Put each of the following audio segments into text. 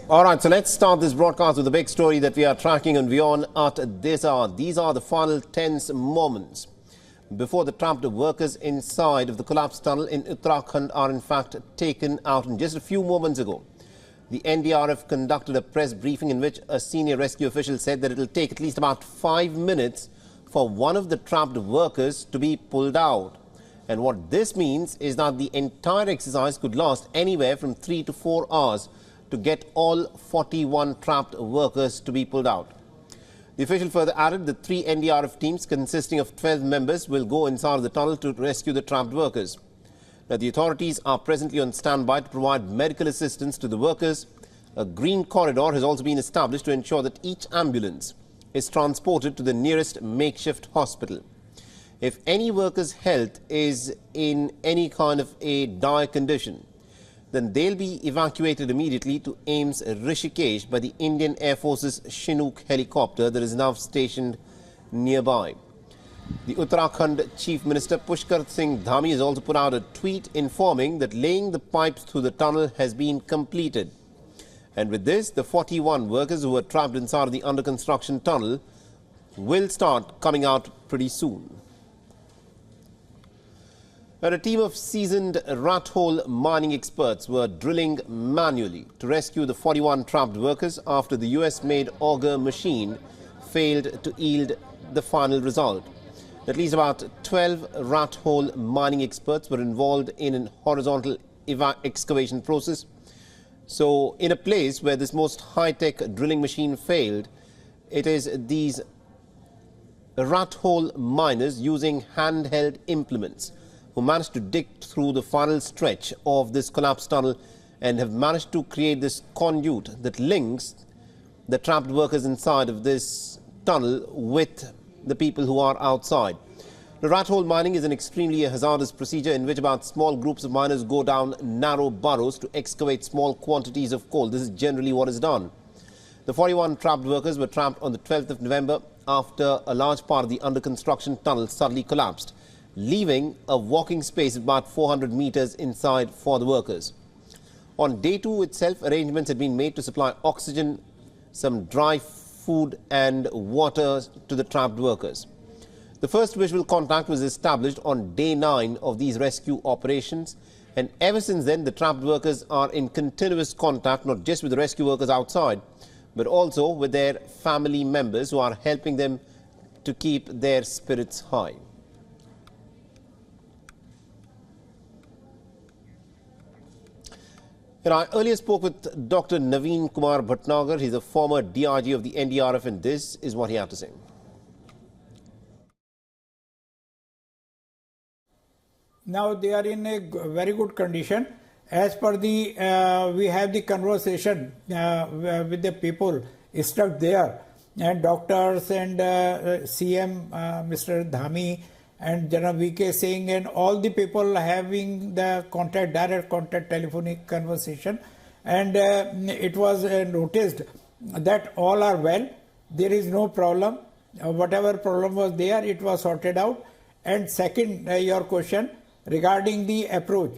All right, so let's start this broadcast with a big story that we are tracking on WION at this hour. These are the final tense moments before the trapped workers inside of the collapsed tunnel in Uttarakhand are in fact taken out. And just a few moments ago, the NDRF conducted a press briefing in which a senior rescue official said that it will take at least about 5 minutes for one of the trapped workers to be pulled out. And what this means is that the entire exercise could last anywhere from 3 to 4 hours to get all 41 trapped workers to be pulled out. The official further added that 3 NDRF teams consisting of 12 members will go inside the tunnel to rescue the trapped workers. Now, the authorities are presently on standby to provide medical assistance to the workers. A green corridor has also been established to ensure that each ambulance is transported to the nearest makeshift hospital. If any worker's health is in any kind of a dire condition, then they'll be evacuated immediately to AIIMS Rishikesh by the Indian Air Force's Chinook helicopter that is now stationed nearby. The Uttarakhand Chief Minister Pushkar Singh Dhami has also put out a tweet informing that laying the pipes through the tunnel has been completed. And with this, the 41 workers who were trapped inside the under construction tunnel will start coming out pretty soon. And a team of seasoned rat hole mining experts were drilling manually to rescue the 41 trapped workers after the US-made auger machine failed to yield the final result. At least about 12 rat hole mining experts were involved in an horizontal excavation process. So, in a place where this most high-tech drilling machine failed, it is these rat hole miners using handheld implements who managed to dig through the final stretch of this collapsed tunnel and have managed to create this conduit that links the trapped workers inside of this tunnel with the people who are outside. The rat hole mining is an extremely hazardous procedure in which about small groups of miners go down narrow burrows to excavate small quantities of coal. This is generally what is done. The 41 trapped workers were trapped on the 12th of November after a large part of the under construction tunnel suddenly collapsed, leaving a walking space of about 400 meters inside for the workers. On day 2 itself, arrangements had been made to supply oxygen, some dry food and water to the trapped workers. The first visual contact was established on day 9 of these rescue operations, and ever since then the trapped workers are in continuous contact not just with the rescue workers outside, but also with their family members who are helping them to keep their spirits high. I earlier spoke with Dr. Naveen Kumar Bhatnagar. He's a former DIG of the NDRF, and this is what he had to say. Now they are in a very good condition. As per the, we have the conversation with the people stuck there, and doctors and CM, Mr. Dhami, and General VK Singh and all the people having the contact, direct contact, telephonic conversation, and it was noticed that all are well. There is no problem. Whatever problem was there, it was sorted out. And second, your question regarding the approach.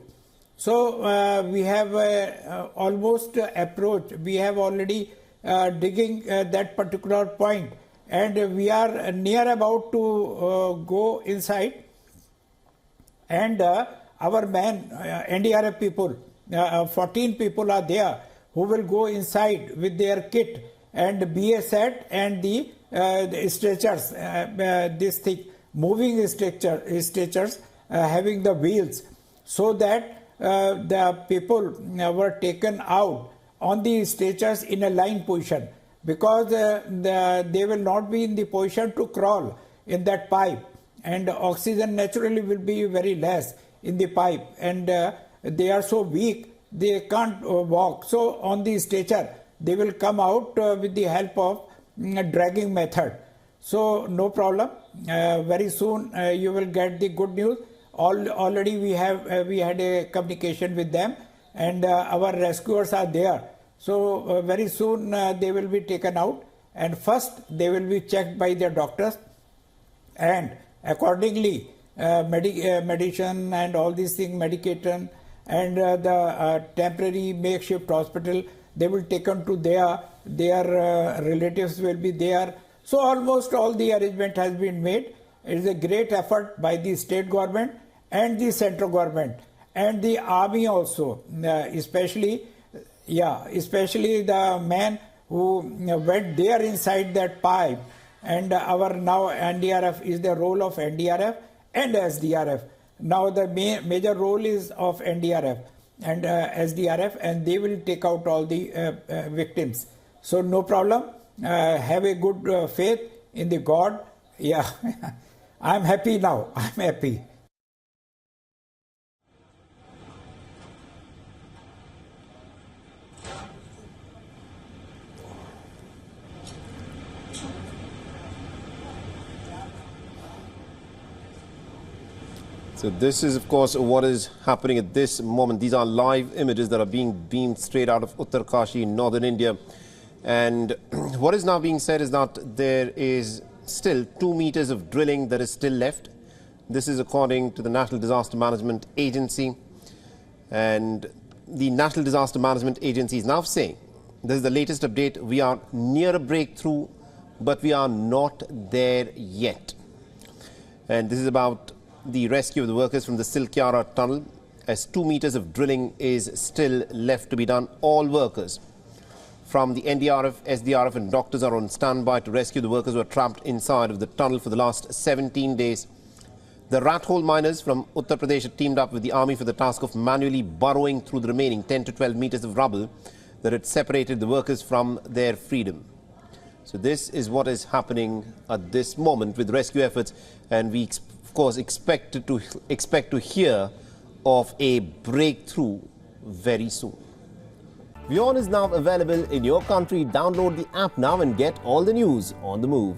So we have almost approach. We have already digging that particular point. And we are near about to go inside, and our men, NDRF people, 14 people are there who will go inside with their kit and BA set and the stretchers, this thing, moving stretchers having the wheels, so that the people were taken out on the stretchers in a line position, because they will not be in the position to crawl in that pipe, and oxygen naturally will be very less in the pipe, and they are so weak they can't walk. So on the stretcher they will come out with the help of dragging method. So no problem. Very soon you will get the good news. Already we had a communication with them, and our rescuers are there. So very soon they will be taken out, and first they will be checked by their doctors, and accordingly medicine and all these things, medication and the temporary makeshift hospital, they will taken to their relatives will be there. So almost all the arrangement has been made. It is a great effort by the state government and the central government and the army also, especially the man who went there inside that pipe. And our now NDRF is the role of NDRF and SDRF. Now the major role is of NDRF and SDRF, and they will take out all the victims. So no problem. Have a good faith in the God. Yeah, I'm happy now. I'm happy. So this is, of course, what is happening at this moment. These are live images that are being beamed straight out of Uttarkashi in northern India. And what is now being said is that there is still 2 meters of drilling that is still left. This is according to the National Disaster Management Agency. And the National Disaster Management Agency is now saying, this is the latest update, we are near a breakthrough, but we are not there yet. And this is about the rescue of the workers from the Silkyara tunnel, as 2 meters of drilling is still left to be done. All workers from the NDRF, SDRF and doctors are on standby to rescue the workers who are trapped inside of the tunnel for the last 17 days. The rat hole miners from Uttar Pradesh have teamed up with the army for the task of manually burrowing through the remaining 10 to 12 meters of rubble that had separated the workers from their freedom. So this is what is happening at this moment with rescue efforts, and we of course expect to hear of a breakthrough very soon. WION is now available in your country. Download the app now and get all the news on the move.